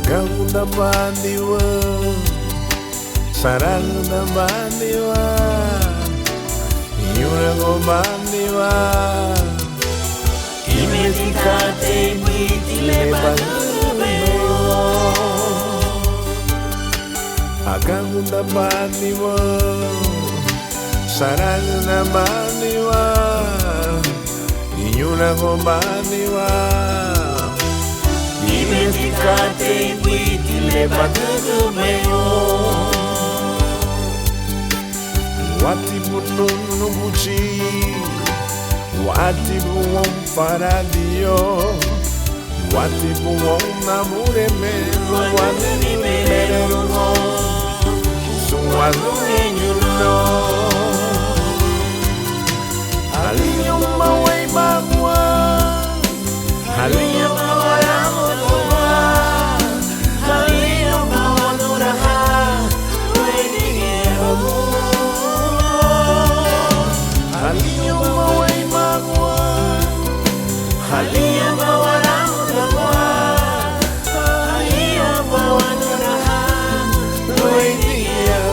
Agangunda bandiwa, sarangunda bandiwa, yurago bandiwa, Imetikate mitile bagumeo. Agangunda bandiwa, sarangunda bandiwa, yurago bandiwa. Imetikate mitile bagumeo. Wati bununu buci, wati buon paradio, wati buon namure mero, wati mero, sualu enyuno. Aliyo mawai magwa, aliyo mawaramuwa, aliyo mawanuraha, wenigero. Aliyo mawai magwa, Aliya mawaramuwa, aliya mawanuraha, wenigero.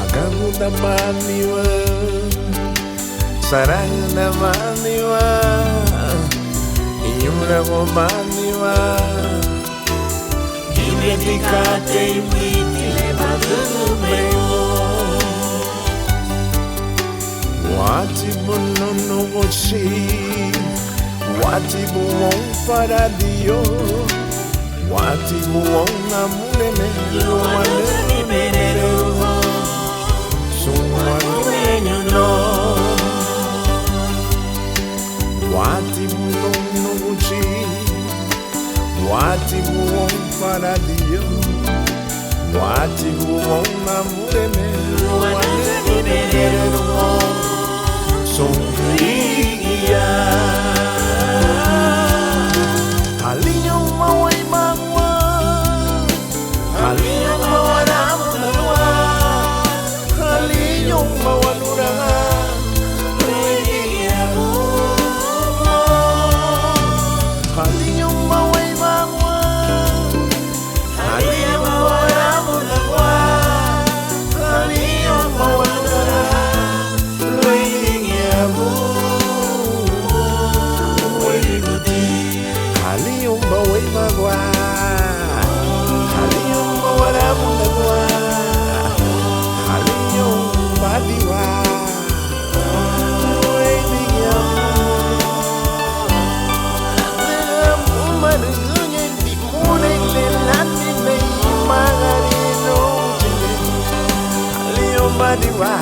Agangunda bandiwa, sarangunda bandiwa, yurago bandiwa. Imetikate mitile bagumeo. Wati bununu buci, wati buon paradio, wati buon namure mero, wati mero, sualu enyuno. Wati bununu buci, wati buon paradio, wati buon namure mero, wati mero. Songria Aliyo mawai magwa, aliyo mawaramuwa, aliyo mawanuraha, Wenigero. aliyo mawai magwa, Aliya mawaramuwa, aliya mawanuraha, aliyo mawai magwa, aliyo mawaramuwa, aliyo badiwa. Badiwa